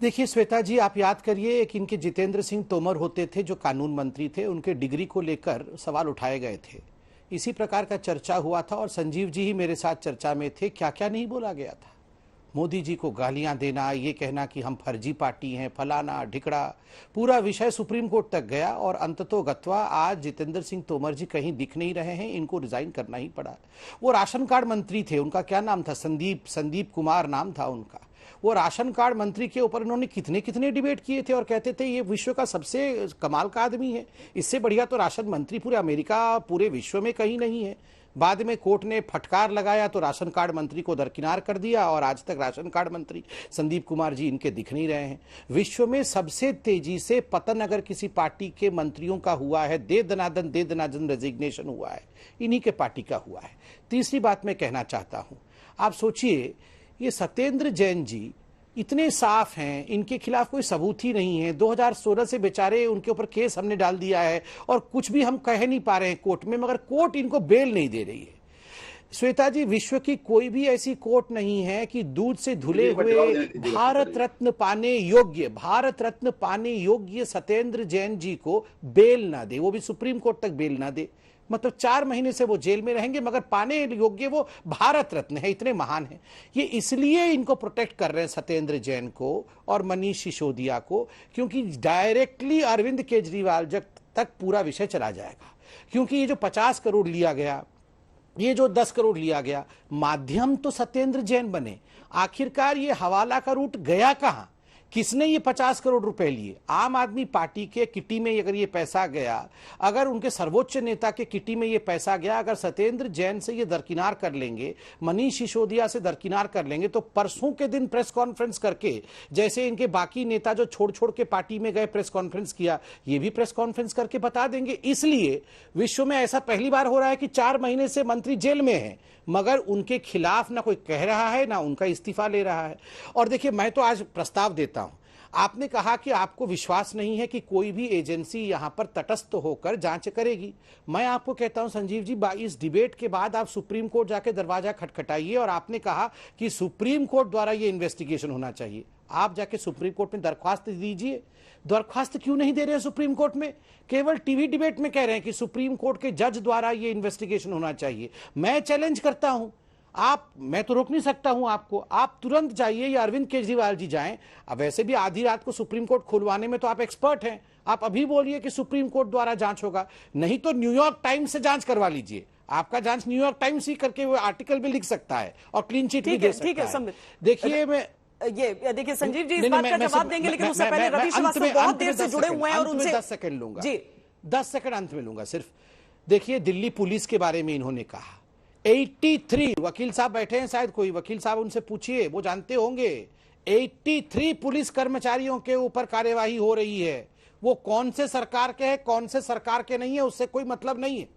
देखिए श्वेता जी, आप याद करिए कि इनके जितेंद्र सिंह तोमर होते थे जो कानून मंत्री थे, उनके डिग्री को लेकर सवाल उठाए गए थे। इसी प्रकार का चर्चा हुआ था और संजीव जी ही मेरे साथ चर्चा में थे। क्या क्या नहीं बोला गया था। मोदी जी को गालियां देना, ये कहना कि हम फर्जी पार्टी हैं, फलाना ढिकड़ा, पूरा विषय सुप्रीम कोर्ट तक गया और अंततोगत्वा आज जितेंद्र सिंह तोमर जी कहीं दिख नहीं रहे हैं। इनको रिजाइन करना ही पड़ा। वो राशन कार्ड मंत्री थे, उनका क्या नाम था, संदीप कुमार नाम था उनका। वो राशन कार्ड मंत्री के ऊपर इन्होंने कितने कितने डिबेट किए थे और कहते थे ये विश्व का सबसे कमाल का आदमी है, इससे बढ़िया तो राशन मंत्री पूरे अमेरिका, पूरे विश्व में कहीं नहीं है। बाद में कोर्ट ने फटकार लगाया तो राशन कार्ड मंत्री को दरकिनार कर दिया और आज तक राशन कार्ड मंत्री संदीप कुमार जी इनके दिख नहीं रहे हैं। विश्व में सबसे तेजी से पतन अगर किसी पार्टी के मंत्रियों का हुआ है, दे दनादन रेजिग्नेशन हुआ है, इन्हीं के पार्टी का हुआ है। तीसरी बात मैं कहना चाहता हूं, आप सोचिए ये सत्येंद्र जैन जी इतने साफ हैं, इनके खिलाफ कोई सबूत ही नहीं है। 2016 से बेचारे उनके ऊपर केस हमने डाल दिया है और कुछ भी हम कह नहीं पा रहे हैं कोर्ट में, मगर कोर्ट इनको बेल नहीं दे रही है। श्वेता जी, विश्व की कोई भी ऐसी कोर्ट नहीं है कि दूध से धुले हुए भारत रत्न पाने योग्य सत्येंद्र जैन जी को बेल ना दे, वो भी सुप्रीम कोर्ट तक बेल ना दे। मतलब 4 महीने से वो जेल में रहेंगे मगर पाने योग्य वो भारत रत्न है, इतने महान हैं। ये इसलिए इनको प्रोटेक्ट कर रहे हैं सत्येंद्र जैन को और मनीष सिसोदिया को, क्योंकि डायरेक्टली अरविंद केजरीवाल तक पूरा विषय चला जाएगा। क्योंकि ये जो 50 करोड़ लिया गया, ये जो 10 करोड़ लिया गया, माध्यम तो सत्येंद्र जैन बने। आखिरकार ये हवाला का रूट गया कहां, किसने ये 50 करोड़ रुपए लिए? आम आदमी पार्टी के किटी में अगर ये पैसा गया, अगर उनके सर्वोच्च नेता के किटी में ये पैसा गया, अगर सत्येंद्र जैन से ये दरकिनार कर लेंगे, मनीष सिसोदिया से दरकिनार कर लेंगे, तो परसों के दिन प्रेस कॉन्फ्रेंस करके, जैसे इनके बाकी नेता जो छोड़ छोड़ के पार्टी में गए प्रेस कॉन्फ्रेंस किया, ये भी प्रेस कॉन्फ्रेंस करके बता देंगे। इसलिए विश्व में ऐसा पहली बार हो रहा है कि 4 महीने से मंत्री जेल में है मगर उनके खिलाफ ना कोई कह रहा है ना उनका इस्तीफा ले रहा है। और देखिए, मैं तो आज प्रस्ताव देता हूं, आपने कहा कि आपको विश्वास नहीं है कि कोई भी एजेंसी यहां पर तटस्थ होकर जांच करेगी। मैं आपको कहता हूं संजीव जी, इस डिबेट के बाद आप सुप्रीम कोर्ट जाके दरवाजा खटखटाइए और आपने कहा कि सुप्रीम कोर्ट द्वारा यह इन्वेस्टिगेशन होना चाहिए। आप जाके सुप्रीम कोर्ट में दरख्वास्त दीजिए। दरख्वास्त क्यों नहीं दे रहे हैं सुप्रीम कोर्ट में? केवल टीवी डिबेट में कह रहे हैं कि सुप्रीम कोर्ट के जज द्वारा यह इन्वेस्टिगेशन होना चाहिए। मैं चैलेंज करता हूं, मैं तो रोक नहीं सकता हूं आपको, आप तुरंत जाइए या अरविंद केजरीवाल जी जाएं। अब वैसे भी आधी रात को सुप्रीम कोर्ट खुलवाने में तो आप एक्सपर्ट हैं, आप अभी बोलिए कि सुप्रीम कोर्ट द्वारा जांच होगा, नहीं तो न्यूयॉर्क टाइम्स से जांच करवा लीजिए। आपका जांच न्यूयॉर्क टाइम्स ही करके वो आर्टिकल भी लिख सकता है और क्लीन चिट भी दे सकता है। देखिए, देखिए संजीव जी इस बात का जवाब देंगे, लेकिन उससे पहले रवि श्रीवास्तव बहुत देर से जुड़े हुए हैं और उनसे 10 सेकंड लूंगा जी, 10 सेकंड अंत में लूंगा सिर्फ। देखिए, दिल्ली पुलिस के बारे में इन्होंने कहा 83, वकील साहब बैठे हैं, शायद कोई वकील साहब उनसे पूछिए, वो जानते होंगे। 83 पुलिस कर्मचारियों के ऊपर कार्यवाही हो रही है। वो कौन से सरकार के हैं, कौन से सरकार के नहीं है, उससे कोई मतलब नहीं है।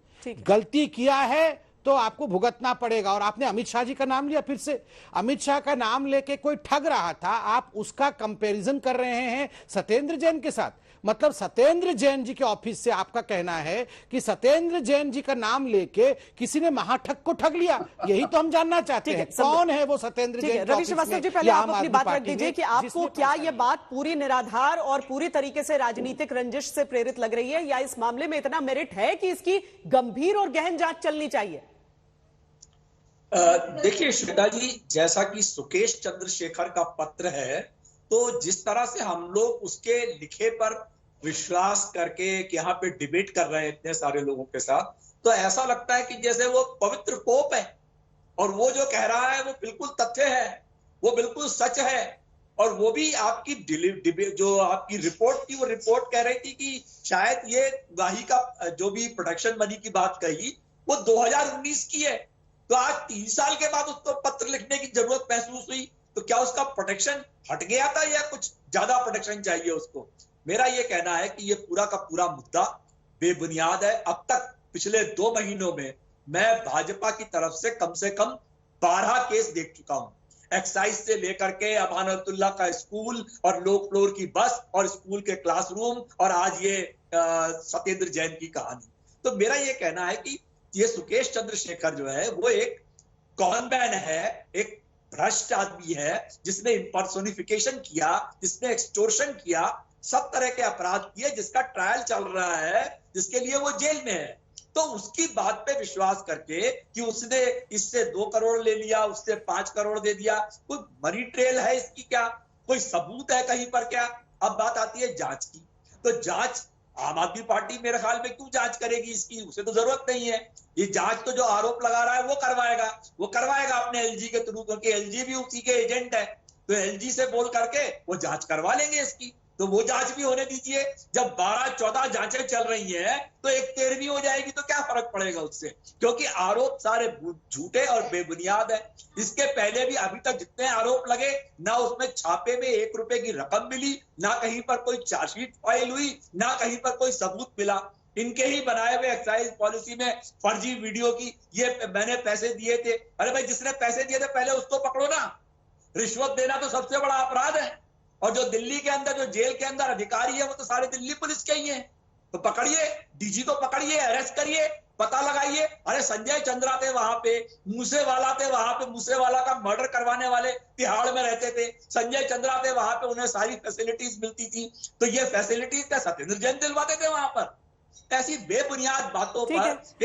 गलती किया है तो आपको भुगतना पड़ेगा। और आपने अमित शाह जी का नाम लिया, फिर से अमित शाह का नाम लेके कोई ठग रहा था, आप उसका कंपैरिजन कर रहे हैं सत्येंद्र जैन के साथ। मतलब सत्येंद्र जैन जी के ऑफिस से आपका कहना है कि सत्येंद्र जैन जी का नाम लेके किसी ने महाठग को ठग लिया। यही तो हम जानना चाहते हैं, कौन है वो सत्येंद्र जैन? रवि श्रीवास्तव जी, पहले आप अपनी बात रख दीजिए कि आपको क्या ये बात पूरी निराधार और पूरी तरीके से राजनीतिक रंजिश से प्रेरित लग रही है, या इस मामले में इतना मेरिट है कि इसकी गंभीर और गहन जांच चलनी चाहिए? देखिए श्वेता जी, जैसा कि सुकेश चंद्रशेखर का पत्र है, तो जिस तरह से हम लोग उसके लिखे पर विश्वास करके यहाँ पे डिबेट कर रहे हैं इतने सारे लोगों के साथ, तो ऐसा लगता है कि जैसे वो पवित्र पोप है और वो जो कह रहा है वो बिल्कुल तथ्य है, वो बिल्कुल सच है। और वो भी आपकी जो आपकी रिपोर्ट थी, वो रिपोर्ट कह रही थी कि शायद ये गाही का जो भी प्रोटेक्शन मनी की बात कही वो 2019 की है। तो आज 3 साल के बाद उसको पत्र लिखने की जरूरत महसूस हुई, तो क्या उसका प्रोटेक्शन हट गया था या कुछ ज्यादा प्रोटेक्शन चाहिए उसको? मेरा ये कहना है कि ये पूरा का पूरा मुद्दा बेबुनियाद है। अब तक पिछले 2 महीनों में मैं भाजपा की तरफ से कम 12 केस देख चुका हूं, एक्साइज से लेकर के अमानतुल्लाह का स्कूल और लो फ्लोर की बस और स्कूल के क्लासरूम और आज ये सत्येंद्र जैन की कहानी। तो मेरा ये कहना है कि ये सुकेश चंद्रशेखर जो है वो एक कॉनमैन है, एक भ्रष्ट आदमी है, जिसने इंपर्सोनिफिकेशन किया, जिसने एक्सटोर्शन किया, सब तरह के अपराध किए, जिसका ट्रायल चल रहा है, जिसके लिए वो जेल में है। तो उसकी बात पे विश्वास करके कि उसने इससे 2 करोड़ ले लिया, उससे 5 करोड़ दे दिया, कोई मनी ट्रेल है इसकी क्या? कोई सबूत है कहीं पर क्या? अब बात आती है जांच की। तो जांच आम आदमी पार्टी मेरे ख्याल में क्यों जांच करेगी इसकी? उसे तो जरूरत नहीं है। ये जांच तो जो आरोप लगा रहा है वो करवाएगा अपने एलजी के थ्रू, क्योंकि एलजी भी उसी के एजेंट है। तो एलजी से बोल करके वो जांच करवा लेंगे इसकी। तो वो जांच भी होने दीजिए। जब 12-14 जांचें चल रही हैं तो एक 13वीं हो जाएगी तो क्या फर्क पड़ेगा उससे? क्योंकि आरोप सारे झूठे और बेबुनियाद है। इसके पहले भी अभी तक जितने आरोप लगे, ना उसमें छापे में 1 रुपए की रकम मिली, ना कहीं पर कोई चार्जशीट फाइल हुई, ना कहीं पर कोई सबूत मिला। इनके ही बनाए हुए एक्साइज पॉलिसी में फर्जी वीडियो की, ये मैंने पैसे दिए थे। अरे भाई, जिसने पैसे दिए थे पहले उसको पकड़ो ना। रिश्वत देना तो सबसे बड़ा अपराध है। और जो दिल्ली के अंदर, जो जेल के अंदर अधिकारी है, वो तो सारे दिल्ली पुलिस के ही हैं। तो पकड़िए, डीजी को पकड़िए, अरेस्ट करिए, पता लगाइए। अरे संजय चंद्रा थे वहां पे, मूसेवाला थे वहां पे, मूसेवाला का मर्डर करवाने वाले तिहाड़ में रहते थे, संजय चंद्रा थे वहां पे, उन्हें सारी फैसिलिटीज मिलती थी। तो ये फैसिलिटीज क्या सत्येंद्र जैन दिलवाते थे वहां पर? ऐसी बेबुनियाद बातों पर